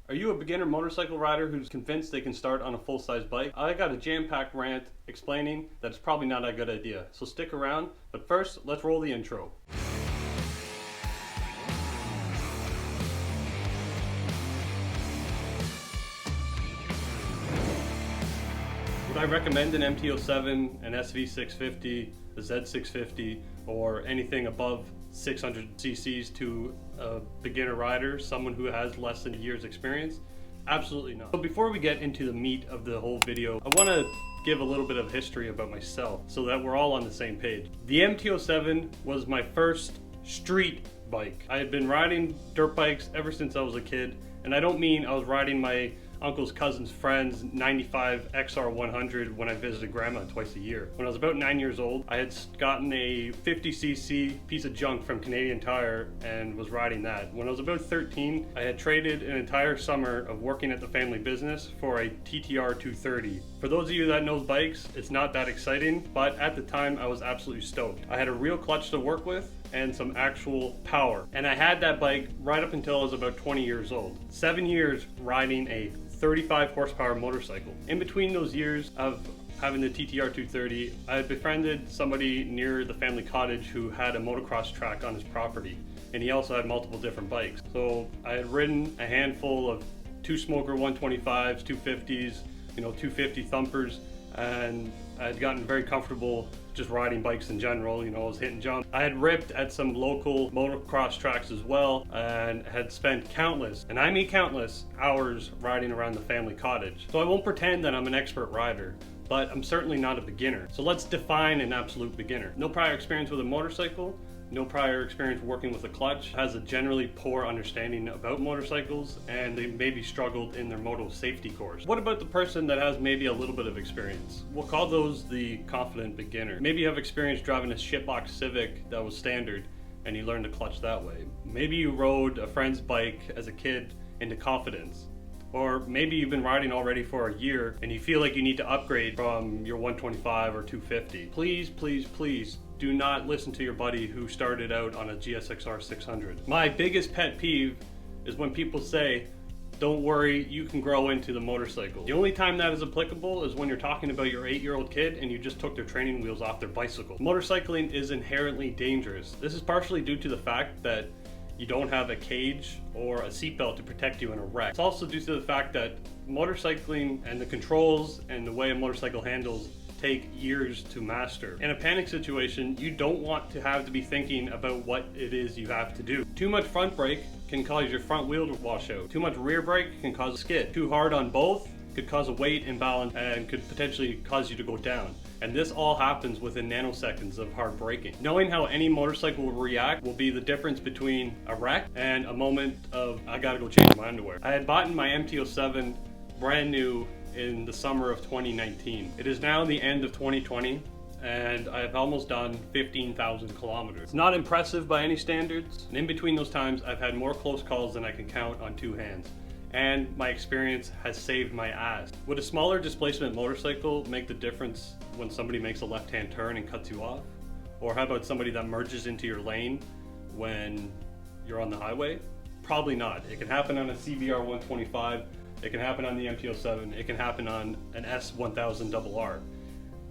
Are you a beginner motorcycle rider who's convinced they can start on a full-size bike? I got a jam-packed rant explaining that it's probably not a good idea, so stick around. But first, let's roll the intro. Would I recommend an MT-07, an SV650, a Z650, or anything above 600 cc's to a beginner rider, someone who has less than a year's experience? Absolutely not. So before we get into the meat of the whole video, I want to give a little bit of history about myself so that we're all on the same page. The MT-07 was my first street bike. I had been riding dirt bikes ever since I was a kid, and I don't mean I was riding my uncle's cousin's friend's 95 XR100 when I visited grandma twice a year. When I was about 9 years old, I had gotten a 50cc piece of junk from Canadian Tire and was riding that. When I was about 13, I had traded an entire summer of working at the family business for a TTR 230. For those of you that knows bikes, it's not that exciting, but at the time I was absolutely stoked. I had a real clutch to work with and some actual power. And I had that bike right up until I was about 20 years old. 7 years riding a 35 horsepower motorcycle. In between those years of having the TTR 230, I had befriended somebody near the family cottage who had a motocross track on his property, and he also had multiple different bikes. So I had ridden a handful of two smoker 125s, 250s, 250 thumpers, and I had gotten very comfortable just riding bikes in general. I was hitting jumps. I had ripped at some local motocross tracks as well, and had spent countless, and I mean countless, hours riding around the family cottage. So I won't pretend that I'm an expert rider, but I'm certainly not a beginner. So let's define an absolute beginner. No prior experience with a motorcycle, no prior experience working with a clutch, has a generally poor understanding about motorcycles, and they maybe struggled in their moto safety course. What about the person that has maybe a little bit of experience? We'll call those the confident beginner. Maybe you have experience driving a shitbox Civic that was standard and you learned to clutch that way. Maybe you rode a friend's bike as a kid into confidence. Or maybe you've been riding already for a year and you feel like you need to upgrade from your 125 or 250. Please, please, please do not listen to your buddy who started out on a GSXR 600. My biggest pet peeve is when people say, don't worry, you can grow into the motorcycle. The only time that is applicable is when you're talking about your 8-year-old kid and you just took their training wheels off their bicycle. Motorcycling is inherently dangerous. This is partially due to the fact that you don't have a cage or a seatbelt to protect you in a wreck. It's also due to the fact that motorcycling and the controls and the way a motorcycle handles take years to master. In a panic situation, you don't want to have to be thinking about what it is you have to do. Too much front brake can cause your front wheel to wash out. Too much rear brake can cause a skid. Too hard on both could cause a weight imbalance and could potentially cause you to go down. And this all happens within nanoseconds of hard braking. Knowing how any motorcycle will react will be the difference between a wreck and a moment of, I gotta go change my underwear. I had bought my MT-07 brand new in the summer of 2019. It is now the end of 2020, and I have almost done 15,000 kilometers. It's not impressive by any standards, and in between those times, I've had more close calls than I can count on two hands. And my experience has saved my ass. Would a smaller displacement motorcycle make the difference when somebody makes a left-hand turn and cuts you off? Or how about somebody that merges into your lane when you're on the highway? Probably not. It can happen on a CBR 125, it can happen on the MT-07, it can happen on an S1000RR.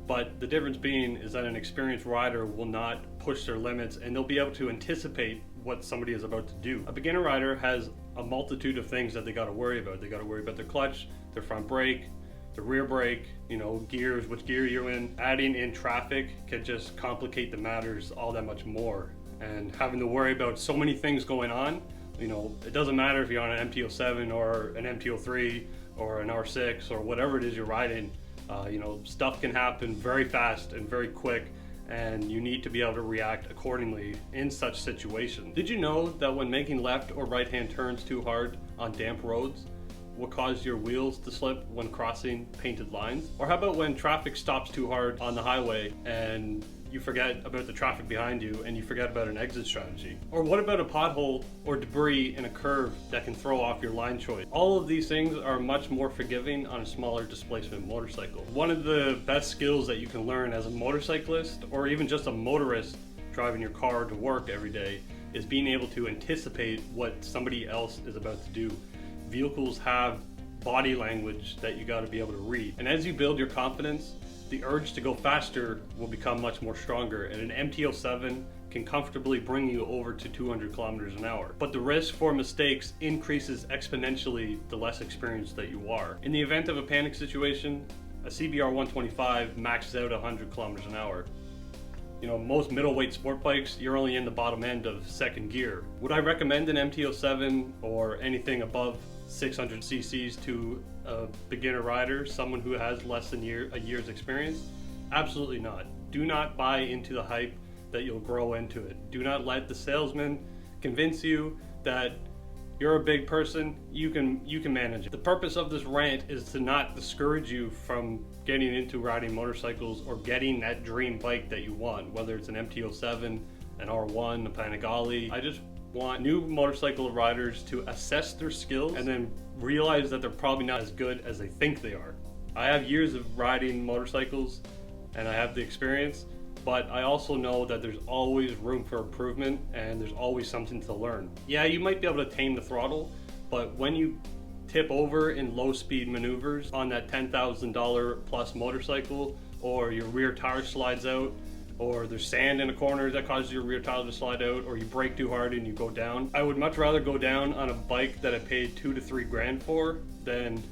But the difference being is that an experienced rider will not push their limits, and they'll be able to anticipate what somebody is about to do. A beginner rider has a multitude of things that they got to worry about. They got to worry about their clutch, their front brake, the rear brake, gears, which gear you're in. Adding in traffic can just complicate the matters all that much more. And having to worry about so many things going on, it doesn't matter if you're on an MT-07 or an MT-03 or an R6 or whatever it is you're riding. Stuff can happen very fast and very quick, and you need to be able to react accordingly in such situations. Did you know that when making left or right hand turns too hard on damp roads will cause your wheels to slip when crossing painted lines? Or how about when traffic stops too hard on the highway and you forget about the traffic behind you and you forget about an exit strategy? Or what about a pothole or debris in a curve that can throw off your line choice? All of these things are much more forgiving on a smaller displacement motorcycle. One of the best skills that you can learn as a motorcyclist or even just a motorist driving your car to work every day is being able to anticipate what somebody else is about to do. vehicles have body language that you got to be able to read. And as you build your confidence, the urge to go faster will become much more stronger, and an MT-07 can comfortably bring you over to 200 kilometers an hour. But the risk for mistakes increases exponentially the less experienced that you are. In the event of a panic situation, a CBR 125 maxes out 100 kilometers an hour. You know, most middleweight sport bikes, you're only in the bottom end of second gear. Would I recommend an MT-07 or anything above 600 cc's to a beginner rider, someone who has less than a year's experience? Absolutely not. Do not buy into the hype that you'll grow into it. Do not let the salesman convince you that you're a big person, you can manage it. The purpose of this rant is to not discourage you from getting into riding motorcycles or getting that dream bike that you want, whether it's an MT-07, an R1, a Panigale. I just want new motorcycle riders to assess their skills and then realize that they're probably not as good as they think they are. I have years of riding motorcycles and I have the experience, but I also know that there's always room for improvement and there's always something to learn. Yeah, you might be able to tame the throttle, but when you tip over in low speed maneuvers on that $10,000 plus motorcycle, or your rear tire slides out, or there's sand in a corner that causes your rear tire to slide out, or you brake too hard and you go down, I would much rather go down on a bike that I paid $2 to $3 grand for than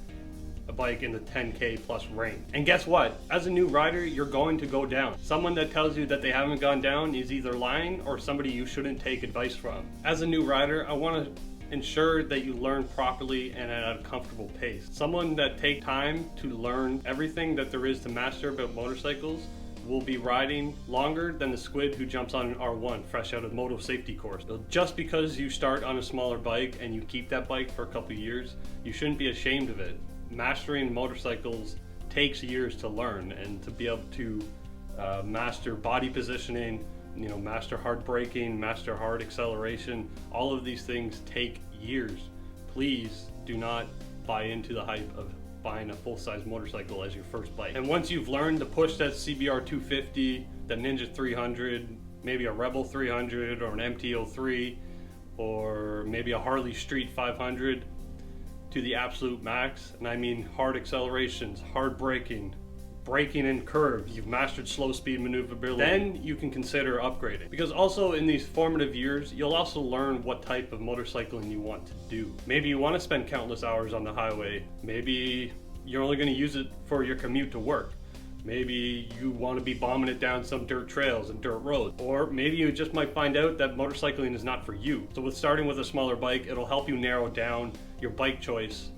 a bike in the 10K plus range. And guess what? As a new rider, you're going to go down. Someone that tells you that they haven't gone down is either lying or somebody you shouldn't take advice from. As a new rider, I want to ensure that you learn properly and at a comfortable pace. Someone that takes time to learn everything that there is to master about motorcycles will be riding longer than the squid who jumps on an R1 fresh out of the moto safety course. So just because you start on a smaller bike and you keep that bike for a couple of years, you shouldn't be ashamed of it. Mastering motorcycles takes years to learn, and to be able to master body positioning, you know, master hard braking, master hard acceleration, all of these things take years. Please do not buy into the hype of buying a full-size motorcycle as your first bike. And once you've learned to push that CBR 250, the Ninja 300, maybe a Rebel 300 or an MT-03, or maybe a Harley Street 500 to the absolute max, and I mean hard accelerations, hard braking, braking in curves, you've mastered slow speed maneuverability, then you can consider upgrading. Because also in these formative years, you'll also learn what type of motorcycling you want to do. Maybe you want to spend countless hours on the highway. Maybe you're only going to use it for your commute to work. Maybe you want to be bombing it down some dirt trails and dirt roads. Or maybe you just might find out that motorcycling is not for you. So with starting with a smaller bike, it'll help you narrow down your bike choice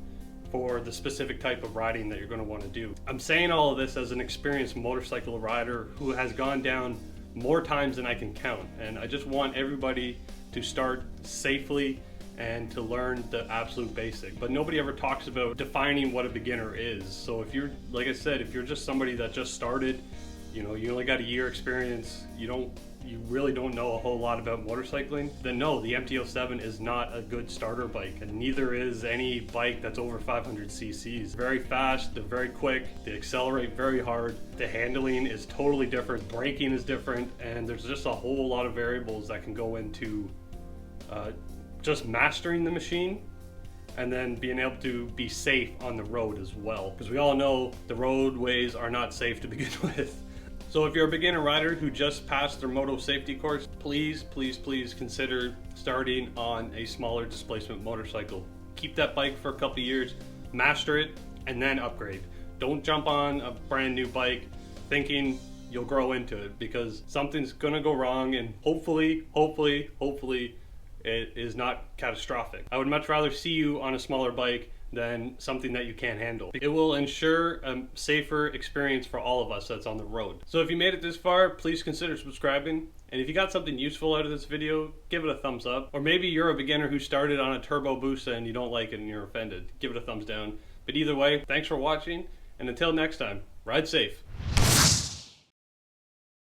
for the specific type of riding that you're going to want to do. I'm saying all of this as an experienced motorcycle rider who has gone down more times than I can count. And I just want everybody to start safely and to learn the absolute basic. But nobody ever talks about defining what a beginner is. So if you're, like I said, if you're just somebody that just started, you know, you only got a year experience, you really don't know a whole lot about motorcycling, then no, the MT-07 is not a good starter bike, and neither is any bike that's over 500 cc's. Very fast, they're very quick, they accelerate very hard, the handling is totally different, braking is different, and there's just a whole lot of variables that can go into just mastering the machine and then being able to be safe on the road as well. Because we all know the roadways are not safe to begin with. So if you're a beginner rider who just passed their moto safety course, please, please, please consider starting on a smaller displacement motorcycle. Keep that bike for a couple of years, master it, and then upgrade. Don't jump on a brand new bike thinking you'll grow into it, because something's gonna go wrong, and hopefully, it is not catastrophic. I would much rather see you on a smaller bike than something that you can't handle. It will ensure a safer experience for all of us that's on the road. So if you made it this far, please consider subscribing. And if you got something useful out of this video, give it a thumbs up. Or maybe you're a beginner who started on a turbo Busa and you don't like it and you're offended. Give it a thumbs down. But either way, thanks for watching, and until next time, ride safe.